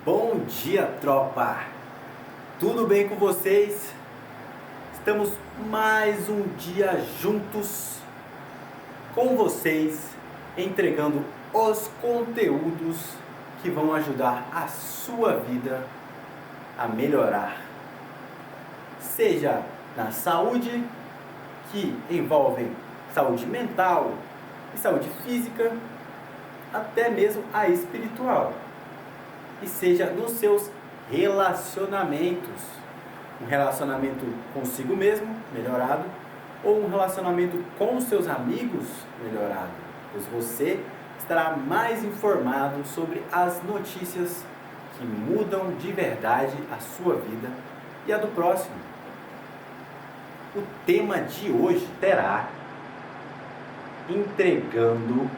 Bom dia, tropa! Tudo bem com vocês? Estamos mais um dia juntos com vocês, entregando os conteúdos que vão ajudar a sua vida a melhorar. Seja na saúde, que envolvem saúde mental e saúde física, até mesmo a espiritual. E seja nos seus relacionamentos, um relacionamento consigo mesmo, melhorado, ou um relacionamento com os seus amigos, melhorado, pois você estará mais informado sobre as notícias que mudam de verdade a sua vida e a do próximo. O tema de hoje será entregando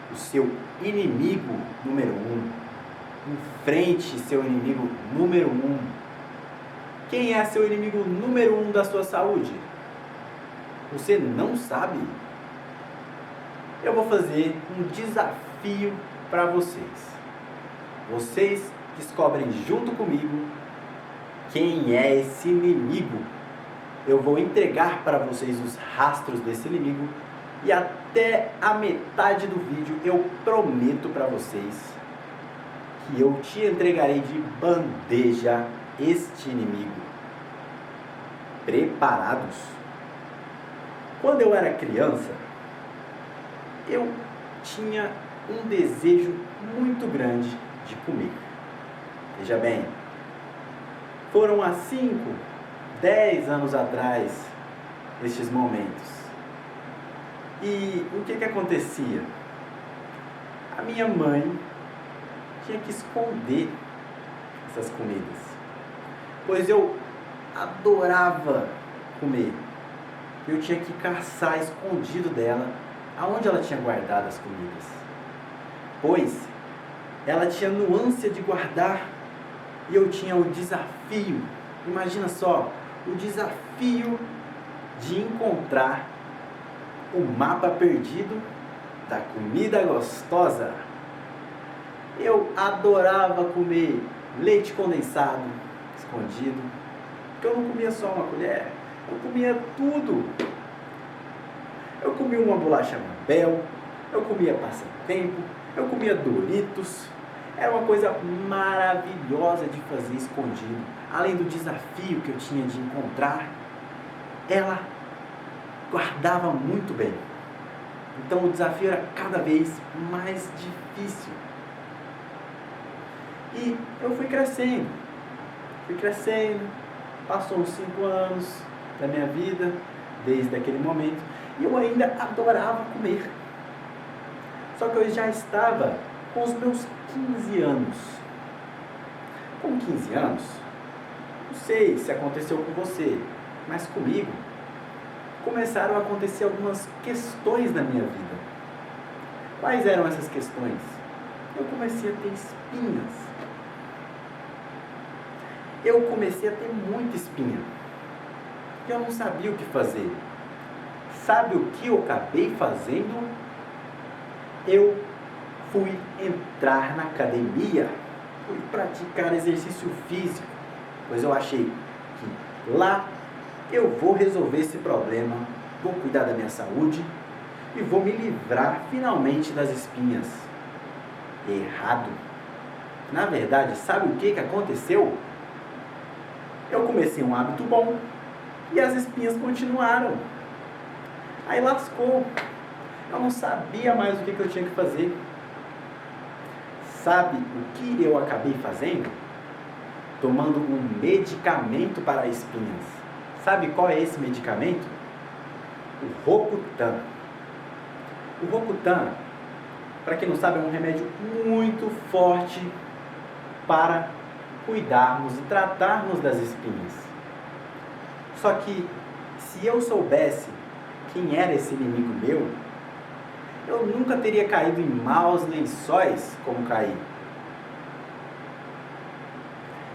o seu inimigo número 1. Enfrente seu inimigo número 1. Quem é seu inimigo número 1 da sua saúde? Você não sabe? Eu vou fazer um desafio para vocês. Vocês descobrem junto comigo quem é esse inimigo. Eu vou entregar para vocês os rastros desse inimigo e até a metade do vídeo eu prometo para vocês que eu te entregarei de bandeja este inimigo. Preparados? Quando eu era criança, eu tinha um desejo muito grande de comer. Veja bem, foram há 5, 10 anos atrás estes momentos. E o que acontecia? A minha mãe tinha que esconder essas comidas, pois eu adorava comer. Eu tinha que caçar escondido dela aonde ela tinha guardado as comidas, pois ela tinha ânsia de guardar e eu tinha o desafio, imagina só, o desafio de encontrar o mapa perdido da comida gostosa. Eu adorava comer leite condensado escondido, porque eu não comia só uma colher, eu comia tudo. Eu comia uma bolacha Mabel, eu comia passatempo, eu comia Doritos. Era uma coisa maravilhosa de fazer escondido. Além do desafio que eu tinha de encontrar, ela guardava muito bem. Então o desafio era cada vez mais difícil. E eu fui crescendo, passou uns 5 anos da minha vida, desde aquele momento, e eu ainda adorava comer. Só que eu já estava com os meus 15 anos. Com 15 anos, não sei se aconteceu com você, mas comigo, começaram a acontecer algumas questões na minha vida. Quais eram essas questões? Eu comecei a ter espinhas. Eu comecei a ter muita espinha. Eu não sabia o que fazer. Sabe o que eu acabei fazendo? Eu fui entrar na academia, fui praticar exercício físico, pois eu achei que lá eu vou resolver esse problema, vou cuidar da minha saúde e vou me livrar finalmente das espinhas. Errado. Na verdade, sabe o que aconteceu? Eu comecei um hábito bom e as espinhas continuaram. Aí lascou. Eu não sabia mais o que eu tinha que fazer. Sabe o que eu acabei fazendo? Tomando um medicamento para espinhas. Sabe qual é esse medicamento? O Rocutan. O Rocutan, para quem não sabe, é um remédio muito forte para cuidarmos e tratarmos das espinhas. Só que, se eu soubesse quem era esse inimigo meu, eu nunca teria caído em maus lençóis como caí.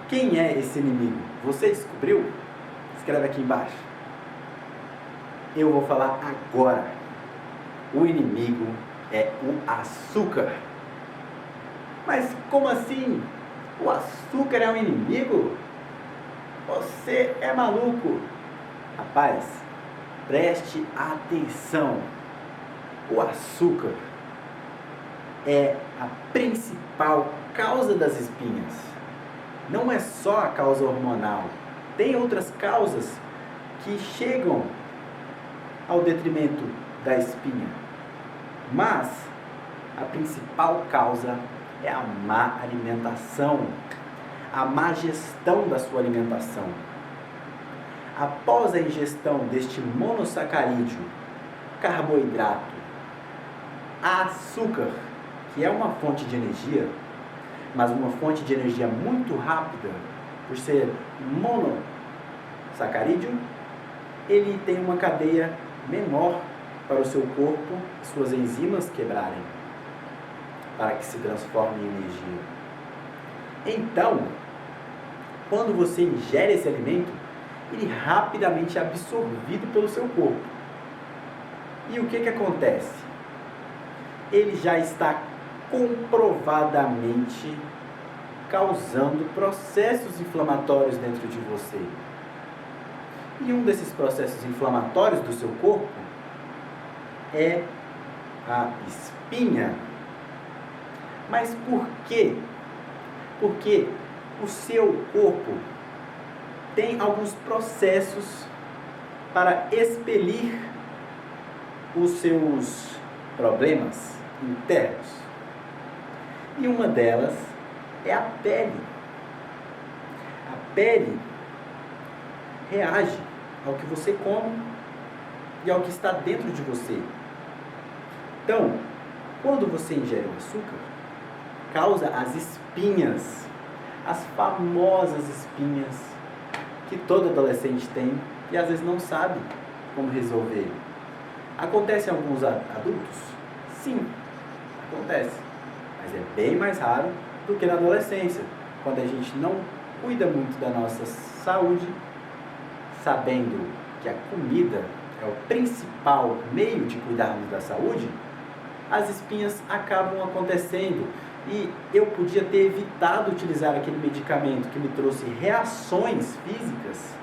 Quem é esse inimigo? Você descobriu? Escreve aqui embaixo. Eu vou falar agora. O inimigo é o açúcar. Mas como assim? O açúcar é um inimigo? Você é maluco? Rapaz, preste atenção. O açúcar é a principal causa das espinhas. Não é só a causa hormonal. Tem outras causas que chegam ao detrimento da espinha. Mas a principal causa é a má alimentação, a má gestão da sua alimentação. Após a ingestão deste monossacarídeo, carboidrato, açúcar, que é uma fonte de energia, mas uma fonte de energia muito rápida, por ser monossacarídeo, ele tem uma cadeia menor para o seu corpo, suas enzimas quebrarem, para que se transforme em energia. Então, quando você ingere esse alimento, ele rapidamente é absorvido pelo seu corpo. E o que acontece? Ele já está comprovadamente causando processos inflamatórios dentro de você. E um desses processos inflamatórios do seu corpo é a espinha. Mas por quê? Porque o seu corpo tem alguns processos para expelir os seus problemas internos. E uma delas é a pele. A pele reage ao que você come e ao que está dentro de você. Então, quando você ingere o açúcar, causa as espinhas, as famosas espinhas que todo adolescente tem e às vezes não sabe como resolver. Acontece em alguns adultos? Sim, acontece. Mas é bem mais raro do que na adolescência, quando a gente não cuida muito da nossa saúde, sabendo que a comida é o principal meio de cuidarmos da saúde, as espinhas acabam acontecendo. E eu podia ter evitado utilizar aquele medicamento que me trouxe reações físicas.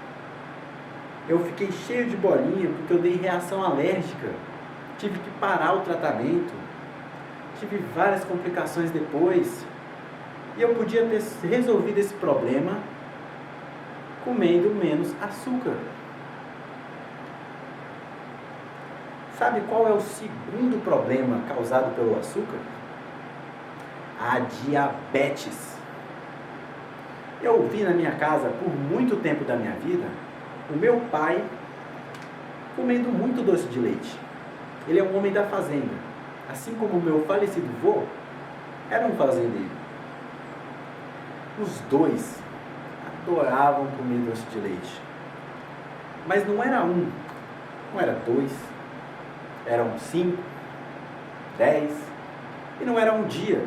Eu fiquei cheio de bolinha porque eu dei reação alérgica. Tive que parar o tratamento. Tive várias complicações depois. E eu podia ter resolvido esse problema comendo menos açúcar. Sabe qual é o segundo problema causado pelo açúcar? A diabetes. Eu vi na minha casa, por muito tempo da minha vida, o meu pai comendo muito doce de leite. Ele é um homem da fazenda. Assim como o meu falecido vô era um fazendeiro. Os dois adoravam comer doce de leite. Mas não era um, não era dois, eram 5, 10, e não era um dia.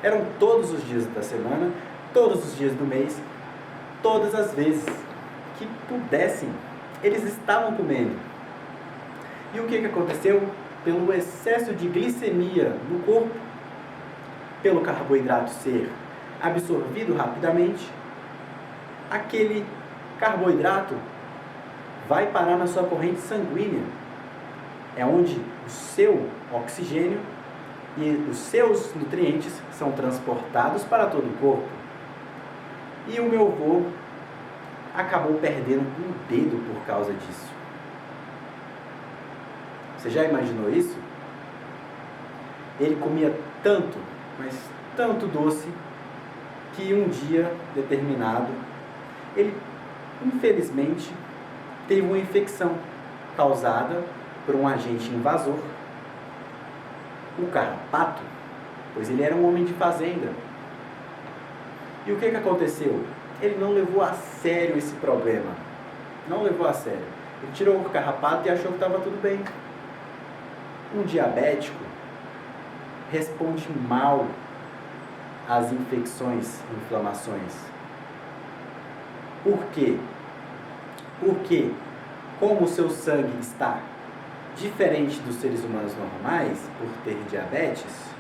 Eram todos os dias da semana, todos os dias do mês, todas as vezes que pudessem, eles estavam comendo. E o que aconteceu? Pelo excesso de glicemia no corpo, pelo carboidrato ser absorvido rapidamente, aquele carboidrato vai parar na sua corrente sanguínea. É onde o seu oxigênio e os seus nutrientes são transportados para todo o corpo. E o meu avô acabou perdendo um dedo por causa disso. Você já imaginou isso? Ele comia tanto, mas tanto doce, que um dia determinado, ele infelizmente teve uma infecção causada por um agente invasor, o carrapato, pois ele era um homem de fazenda. E o que aconteceu? Ele não levou a sério esse problema. Não levou a sério. Ele tirou o carrapato e achou que estava tudo bem. Um diabético responde mal às infecções e inflamações. Por quê? Porque, como o seu sangue está diferente dos seres humanos normais, por ter diabetes,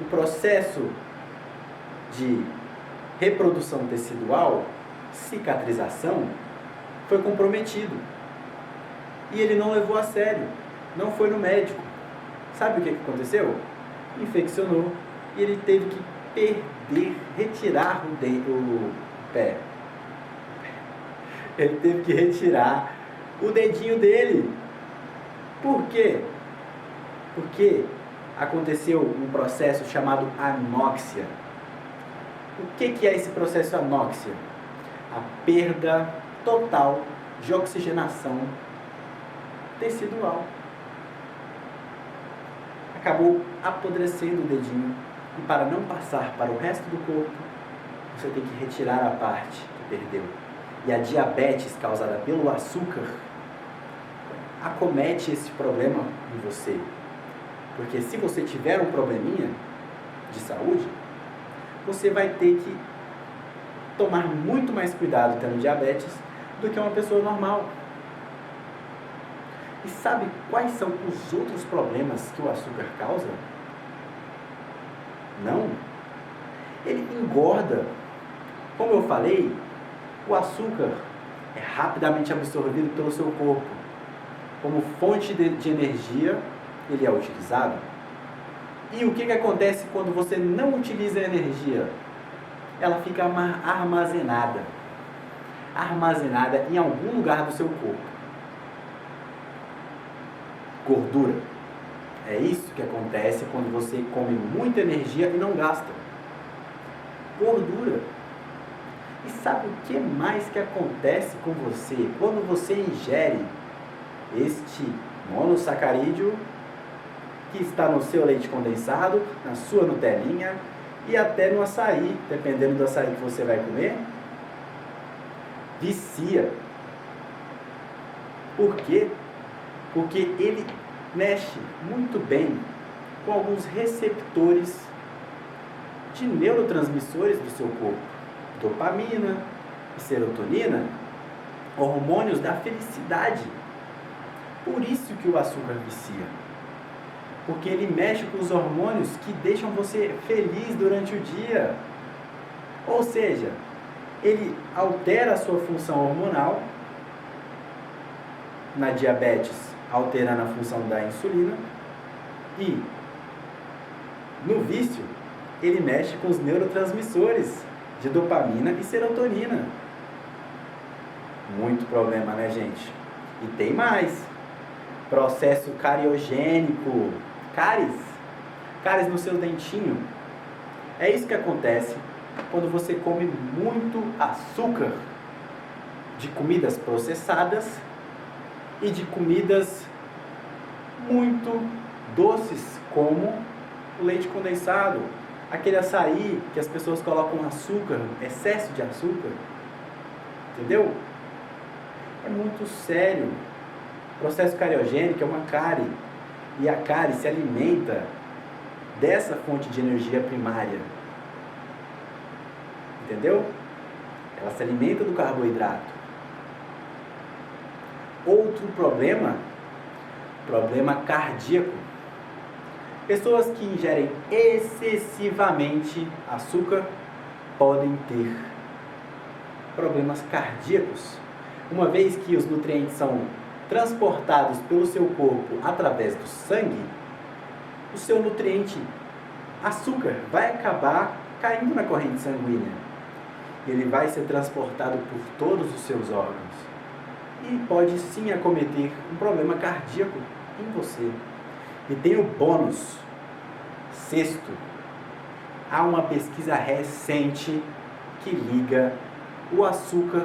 o processo de reprodução tecidual, cicatrização, foi comprometido. E ele não levou a sério, não foi no médico. Sabe o que aconteceu? Infeccionou e ele teve que retirar o pé. Ele teve que retirar o dedinho dele. Por quê? Porque aconteceu um processo chamado anóxia. O que é esse processo anóxia? A perda total de oxigenação tecidual. Acabou apodrecendo o dedinho e para não passar para o resto do corpo, você tem que retirar a parte que perdeu. E a diabetes causada pelo açúcar acomete esse problema em você. Porque se você tiver um probleminha de saúde, você vai ter que tomar muito mais cuidado tendo diabetes do que uma pessoa normal. E sabe quais são os outros problemas que o açúcar causa? Não. Ele engorda. Como eu falei, o açúcar é rapidamente absorvido pelo seu corpo. Como fonte de energia, ele é utilizado. E o que acontece quando você não utiliza a energia? Ela fica armazenada. Armazenada em algum lugar do seu corpo. Gordura. É isso que acontece quando você come muita energia e não gasta. Gordura. E sabe o que mais que acontece com você quando você ingere este monossacarídeo que está no seu leite condensado, na sua Nutelinha e até no açaí, dependendo do açaí que você vai comer? Vicia. Por quê? Porque ele mexe muito bem com alguns receptores de neurotransmissores do seu corpo. Dopamina e serotonina, hormônios da felicidade. Por isso que o açúcar vicia. Porque ele mexe com os hormônios que deixam você feliz durante o dia. Ou seja, ele altera a sua função hormonal. Na diabetes, alterando a função da insulina. E no vício, ele mexe com os neurotransmissores de dopamina e serotonina. Muito problema, né, gente? E tem mais. Processo cariogênico. Cáries no seu dentinho. É isso que acontece quando você come muito açúcar de comidas processadas e de comidas muito doces, como o leite condensado, aquele açaí que as pessoas colocam açúcar, excesso de açúcar. Entendeu? É muito sério. O processo cariogênico é uma cárie. E a cárie se alimenta dessa fonte de energia primária. Entendeu? Ela se alimenta do carboidrato. Outro problema cardíaco. Pessoas que ingerem excessivamente açúcar podem ter problemas cardíacos, uma vez que os nutrientes são transportados pelo seu corpo através do sangue. O seu nutriente açúcar vai acabar caindo na corrente sanguínea. Ele vai ser transportado por todos os seus órgãos e pode sim acometer um problema cardíaco em você. E tem o bônus. Sexto, há uma pesquisa recente que liga o açúcar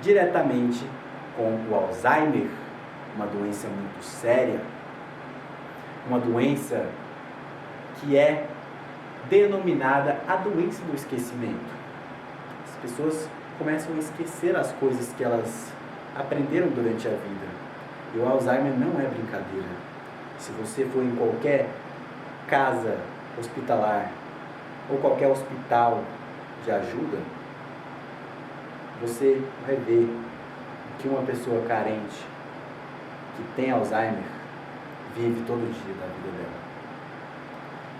diretamente com o Alzheimer, uma doença muito séria, uma doença que é denominada a doença do esquecimento. As pessoas começam a esquecer as coisas que elas aprenderam durante a vida. E o Alzheimer não é brincadeira. Se você for em qualquer casa hospitalar ou qualquer hospital de ajuda, você vai ver que uma pessoa carente que tem Alzheimer vive todo dia da vida dela.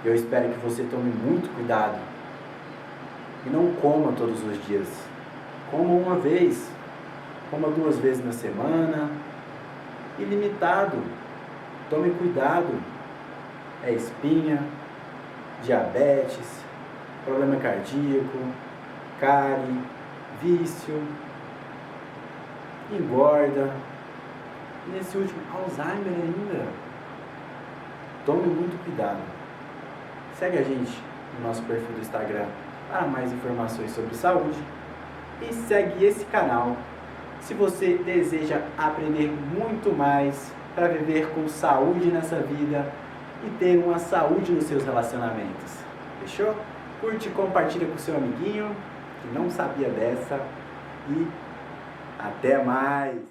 Eu espero que você tome muito cuidado E não coma todos os dias. Coma uma vez, coma 2 vezes na semana. Ilimitado. Tome cuidado. É espinha, diabetes, problema cardíaco, cárie, vício, engorda. E nesse último, Alzheimer ainda. Tome muito cuidado. Segue a gente no nosso perfil do Instagram para mais informações sobre saúde. E segue esse canal se você deseja aprender muito mais para viver com saúde nessa vida e ter uma saúde nos seus relacionamentos. Fechou? Curte e compartilha com seu amiguinho que não sabia dessa. E até mais!